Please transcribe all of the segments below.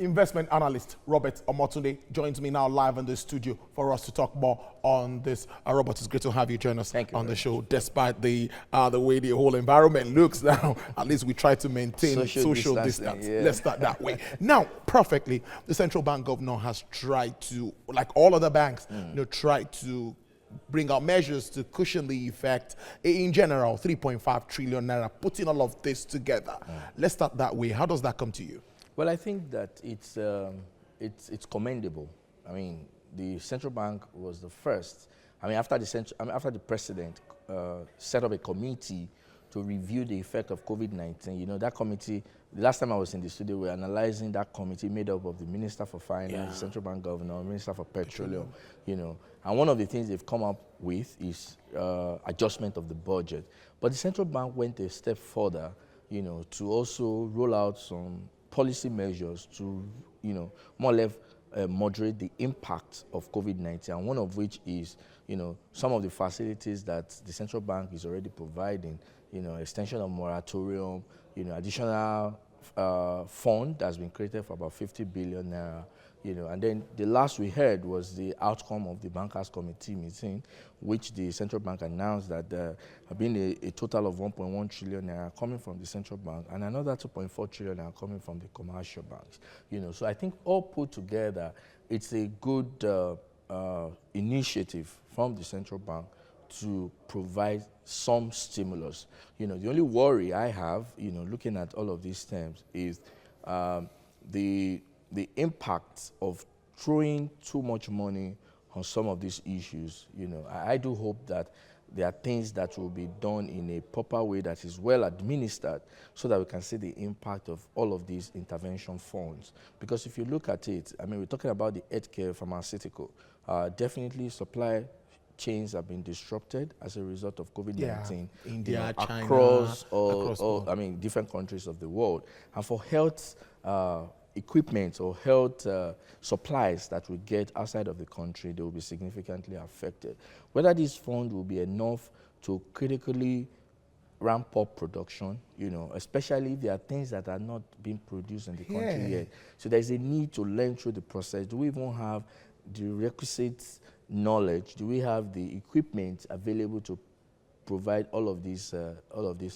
Investment analyst Robert Omotunde joins me now live in the studio for us to talk more on this. Robert, it's great to have you join us on the show, despite the way the whole environment looks now. At least we try to maintain social distance. Yeah. Let's start that way. Now, perfectly, the central bank governor has tried to, like all other banks, try to bring out measures to cushion the effect. In general, 3.5 trillion naira, putting all of this together. Let's start that way. How does that come to you? Well, I think that it's commendable. I mean, the central bank was the first. I mean, after the president set up a committee to review the effect of COVID-19. You know, that committee. The last time I was in the studio, we were analyzing that committee made up of the Minister for Finance, the Central Bank Governor, Minister for Petroleum. You know, and one of the things they've come up with is adjustment of the budget. But the central bank went a step further, you know, to also roll out some policy measures to, you know, more or less moderate the impact of COVID-19, and one of which is, you know, some of the facilities that the central bank is already providing, you know, extension of moratorium, you know, additional fund that's been created for about 50 billion naira, you know, and then the last we heard was the outcome of the Bankers Committee meeting, which the central bank announced that there have been a total of 1.1 trillion naira coming from the central bank and another 2.4 trillion naira coming from the commercial banks. You know, so I think all put together, it's a good initiative from the central bank to provide some stimulus. You know, the only worry I have, you know, looking at all of these terms is the impact of throwing too much money on some of these issues. You know, I do hope that there are things that will be done in a proper way that is well administered so that we can see the impact of all of these intervention funds. Because if you look at it, I mean, we're talking about the healthcare pharmaceutical. Definitely supply chains have been disrupted as a result of COVID-19. India, China, across I mean, different countries of the world. And for health equipment or health supplies that we get outside of the country, they will be significantly affected. Whether this fund will be enough to critically ramp up production, you know, especially if there are things that are not being produced in the country yet. So there's a need to learn through the process. Do we even have the requisite knowledge? Do we have the equipment available to provide all of these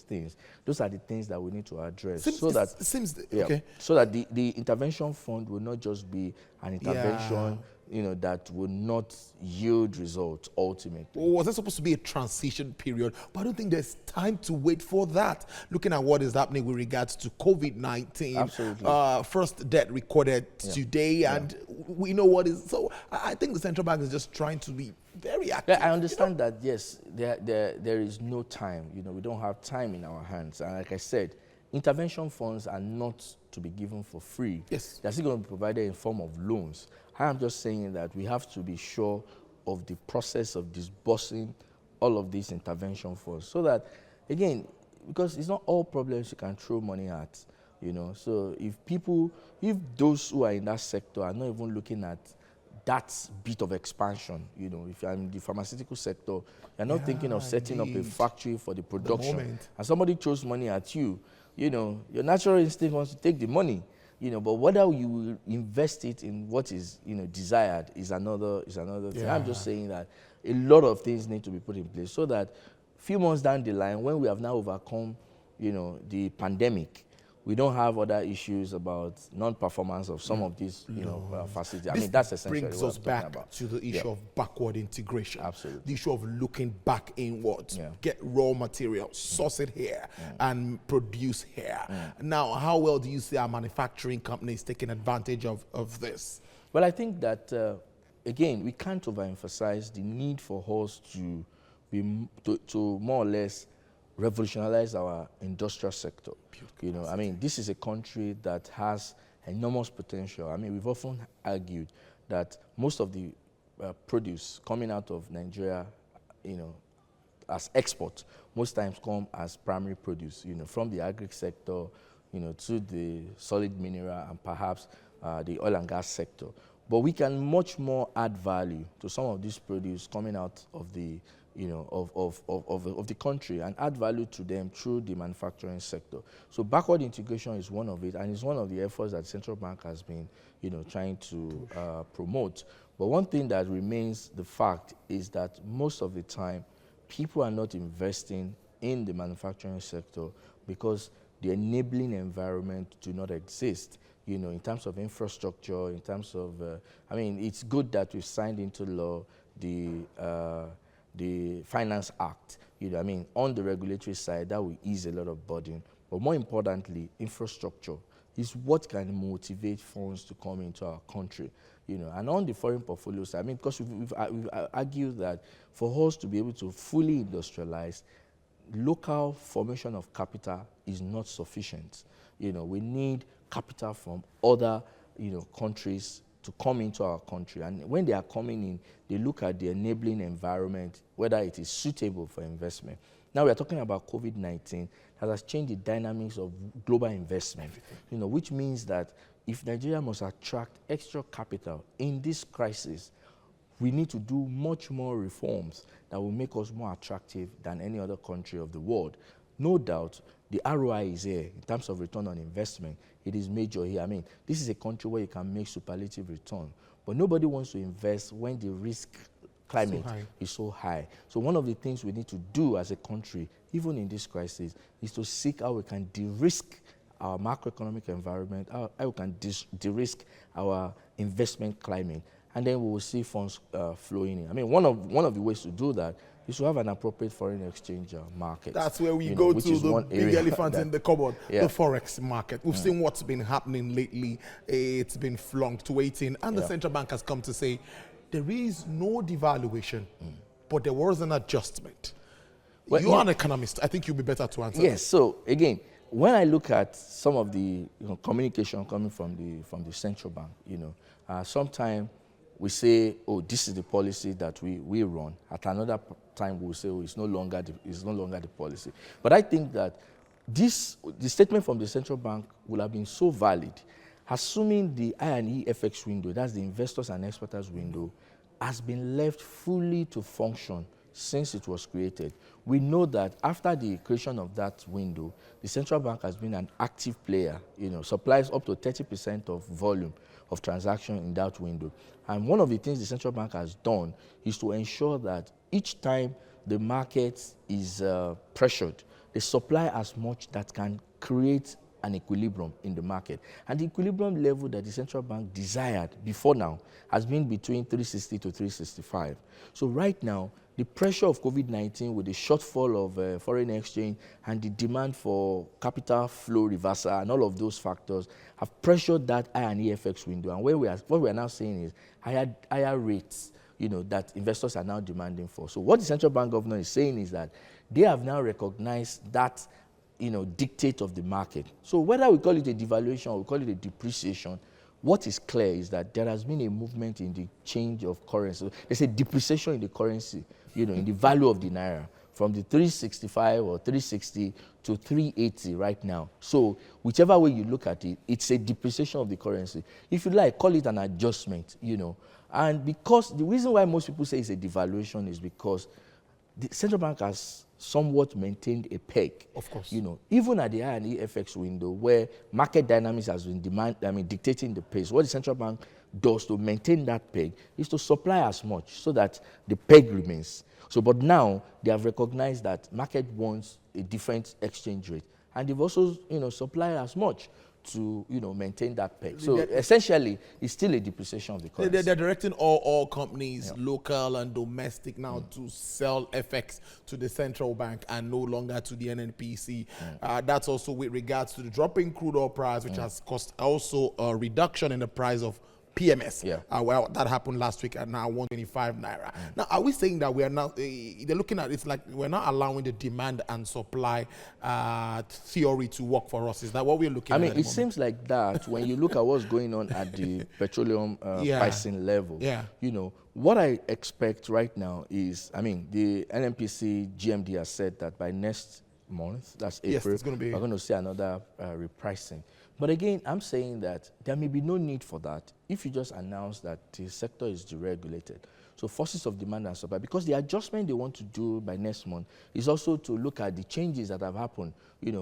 things? Those are the things that we need to address, so that the intervention fund will not just be an intervention, you know, that will not yield results ultimately. Well, was there supposed to be a transition period? But I don't think there's time to wait for that. Looking at what is happening with regards to COVID-19, absolutely, first death recorded today, and we know what is. So I think the central bank is just trying to be very active. Yeah, I understand that. Yes, there is no time. You know, we don't have time in our hands, and like I said, intervention funds are not to be given for free. Yes, they're still going to be provided in form of loans. I am just saying that we have to be sure of the process of disbursing all of these intervention funds, so that, again, because it's not all problems you can throw money at, you know. So if those who are in that sector are not even looking at that bit of expansion, you know, if you're in the pharmaceutical sector, you're not thinking of setting up a factory for the production, and somebody throws money at you, you know, your natural instinct wants to take the money, you know, but whether you will invest it in what is, you know, desired is another thing. I'm just saying that a lot of things need to be put in place so that a few months down the line, when we have now overcome, you know, the pandemic, we don't have other issues about non-performance of some of these, you know, facilities. I mean, that's essentially brings what us I'm back about. to the issue of backward integration. Absolutely. The issue of looking back inwards. Get raw material, source it here, and produce here. Now, how well do you see our manufacturing companies taking advantage of this? Well, I think that, again, we can't overemphasize the need for us to more or less revolutionize our industrial sector. You know, I mean, this is a country that has enormous potential. I mean, we've often argued that most of the produce coming out of Nigeria, you know, as export, most times come as primary produce, you know, from the agri sector, you know, to the solid mineral and perhaps the oil and gas sector. But we can much more add value to some of this produce coming out of the of the country and add value to them through the manufacturing sector. So backward integration is one of it, and it's one of the efforts that the central bank has been, trying to promote. But one thing that remains the fact is that most of the time, people are not investing in the manufacturing sector because the enabling environment do not exist. In terms of infrastructure, in terms of, it's good that we've signed into law the Finance Act. On the regulatory side, that will ease a lot of burden. But more importantly, infrastructure is what can motivate funds to come into our country. And on the foreign portfolio side, because we've argued that for us to be able to fully industrialize, local formation of capital is not sufficient. We need capital from other, countries to come into our country. And when they are coming in, they look at the enabling environment, whether it is suitable for investment. Now we are talking about COVID-19 that has changed the dynamics of global investment, which means that if Nigeria must attract extra capital in this crisis, we need to do much more reforms that will make us more attractive than any other country of the world. No doubt, the ROI is here in terms of return on investment. It is major here. This is a country where you can make superlative return, but nobody wants to invest when the risk climate is so high. So one of the things we need to do as a country, even in this crisis, is to seek how we can de-risk our macroeconomic environment, how we can de-risk our investment climate, and then we will see funds flowing in. One of the ways to do that is to have an appropriate foreign exchange market. That's where we go to the big elephant in the cupboard, the forex market. We've seen what's been happening lately. It's been fluctuating, and the central bank has come to say there is no devaluation, but there was an adjustment. Well, you are an economist. I think you'll be better to answer. Yes. So again, when I look at some of the communication coming from the central bank, sometimes we say, oh, this is the policy that we run. At another time, we'll say, oh, it's no longer the policy. But I think that the statement from the central bank will have been so valid, assuming the I&E FX window, that's the investors and exporters window, has been left fully to function since it was created. We know that after the creation of that window, the central bank has been an active player, supplies up to 30% of volume of transaction in that window. And one of the things the central bank has done is to ensure that each time the market is pressured, they supply as much that can create an equilibrium in the market. And the equilibrium level that the central bank desired before now has been between 360 to 365. So right now, the pressure of COVID-19 with the shortfall of foreign exchange and the demand for capital flow reversal and all of those factors have pressured that I&E FX window. And what we are now saying is higher rates, that investors are now demanding for. So what the central bank governor is saying is that they have now recognized that dictate of the market. So whether we call it a devaluation or we call it a depreciation, what is clear is that there has been a movement in the change of currency. There's a depreciation in the currency, in the value of the naira, from the 365 or 360 to 380 right now. So whichever way you look at it, it's a depreciation of the currency. If you like, call it an adjustment, And because the reason why most people say it's a devaluation is because the central bank has somewhat maintained a peg. Of course. Even at the I&E FX window, where market dynamics has been dictating the pace, what the central bank does to maintain that peg is to supply as much so that the peg remains. So, but now they have recognized that market wants a different exchange rate, and they've also, supplied as much to, maintain that peg. So essentially, it's still a depreciation of the currency. They're directing all companies, local and domestic, now to sell FX to the central bank and no longer to the NNPC. That's also with regards to the drop in crude oil price, which has caused also a reduction in the price of PMS. Well, that happened last week at now 125 naira. Now, are we saying that we are now, they're looking at it's like we're not allowing the demand and supply theory to work for us? Is that what we're looking at? It seems like that when you look at what's going on at the petroleum pricing level. What I expect right now is, the NNPC GMD has said that by next month, that's April, it's going to be. we're going to see another repricing. But again, I'm saying that there may be no need for that if you just announce that the sector is deregulated. So forces of demand and supply, because the adjustment they want to do by next month is also to look at the changes that have happened,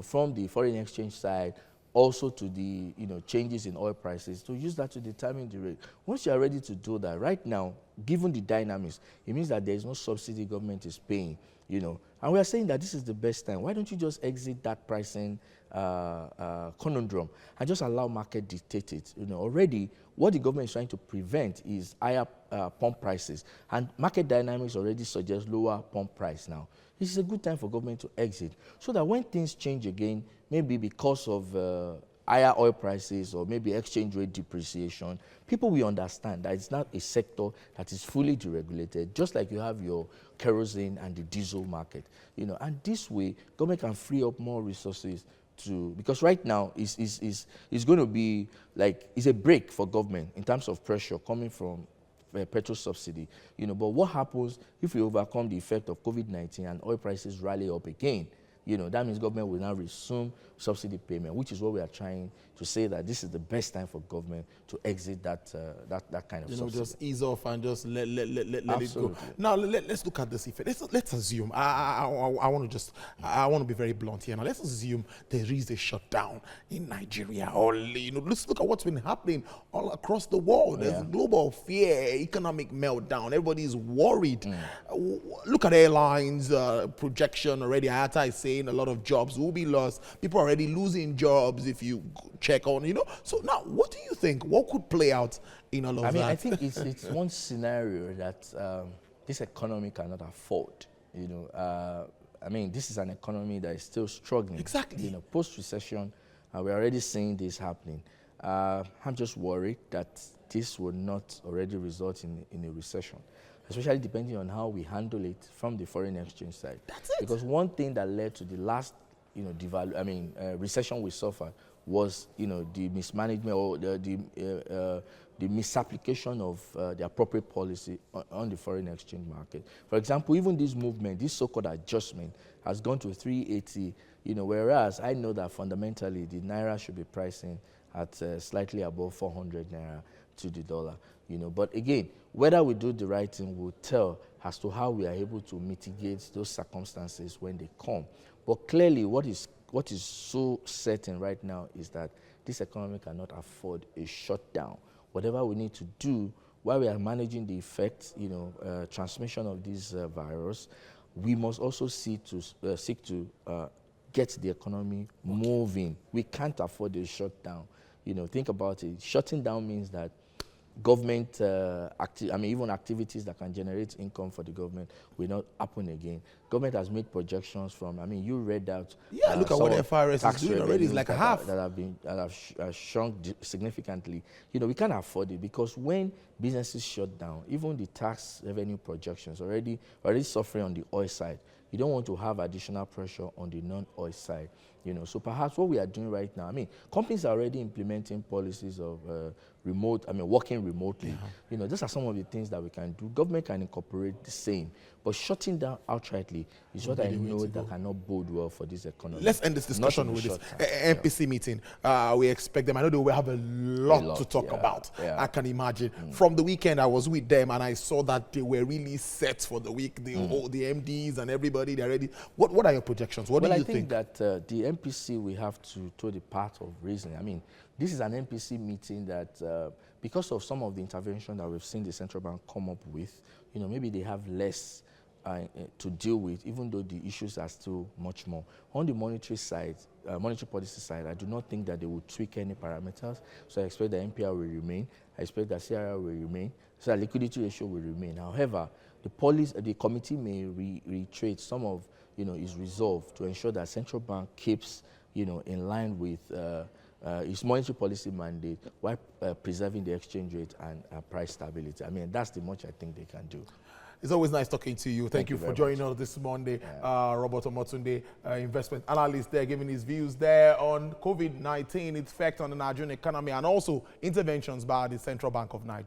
from the foreign exchange side, also to the, changes in oil prices, to use that to determine the rate. Once you are ready to do that, right now, given the dynamics, it means that there is no subsidy government is paying, And we are saying that this is the best time. Why don't you just exit that pricing conundrum and just allow market dictate it? Already, what the government is trying to prevent is higher pump prices, and market dynamics already suggest lower pump price now. This is a good time for government to exit, so that when things change again, maybe because of higher oil prices or maybe exchange rate depreciation, people will understand that it's not a sector that is fully deregulated, just like you have your kerosene and the diesel market. And this way, government can free up more resources because right now it's going to be like, it's a break for government in terms of pressure coming from petrol subsidy. But what happens if we overcome the effect of COVID-19 and oil prices rally up again? That means government will now resume subsidy payment, which is what we are trying to say, that this is the best time for government to exit that kind of subsidy. Just ease off and just let it go. Now, let's look at this effect. Let's assume, I want to be very blunt here. Now, let's assume there is a shutdown in Nigeria. Or, let's look at what's been happening all across the world. There's global fear, economic meltdown. Everybody is worried. Look at airlines, projection already. IATA is saying a lot of jobs will be lost. People are already losing jobs if you check on, So now, what do you think? What could play out in all of that? I think it's one scenario that this economy cannot afford. This is an economy that is still struggling. Exactly. Post-recession, we're already seeing this happening. I'm just worried that this will not already result in a recession, especially depending on how we handle it from the foreign exchange side. That's it. Because one thing that led to the last, recession we suffered was, the mismanagement or the misapplication of the appropriate policy on the foreign exchange market. For example, even this movement, this so-called adjustment, has gone to 380, whereas I know that fundamentally the naira should be pricing at slightly above 400 naira to the dollar. But again, whether we do the right thing will tell as to how we are able to mitigate those circumstances when they come. But clearly, what is so certain right now is that this economy cannot afford a shutdown. Whatever we need to do while we are managing the effects, transmission of this virus, we must also seek to get the economy moving. We can't afford a shutdown. Think about it. Shutting down means that government, even activities that can generate income for the government will not happen again. Government has made projections from, you read out. Yeah, look at what FRS is doing already. It's like half. That have shrunk significantly. We can't afford it, because when businesses shut down, even the tax revenue projections already suffering on the oil side. You don't want to have additional pressure on the non-oil side. So perhaps what we are doing right now, companies are already implementing policies of working remotely. Yeah. Those are some of the things that we can do. Government can incorporate the same, but shutting down outrightly is what I know that cannot bode well for this economy. Let's end this discussion with this MPC meeting. We expect them. I know they will have a lot to talk about. Yeah. I can imagine. From the weekend, I was with them and I saw that they were really set for the week. The MDs and everybody, they're ready. What are your projections? What do you think? I think that the MPC, we have to the path of reasoning. This is an MPC meeting that, because of some of the intervention that we've seen the central bank come up with, maybe they have less to deal with, even though the issues are still much more. On the monetary side, monetary policy side, I do not think that they will tweak any parameters. So I expect the NPR will remain. I expect that CRR will remain. So the liquidity ratio will remain. However, the committee may reiterate some of its resolve to ensure that central bank keeps in line with its monetary policy mandate while preserving the exchange rate and price stability. That's the much I think they can do. It's always nice talking to you. Thank you for joining us this Monday. Robert Omotunde, investment analyst there, giving his views there on COVID-19, its effect on the Nigerian economy, and also interventions by the Central Bank of Nigeria.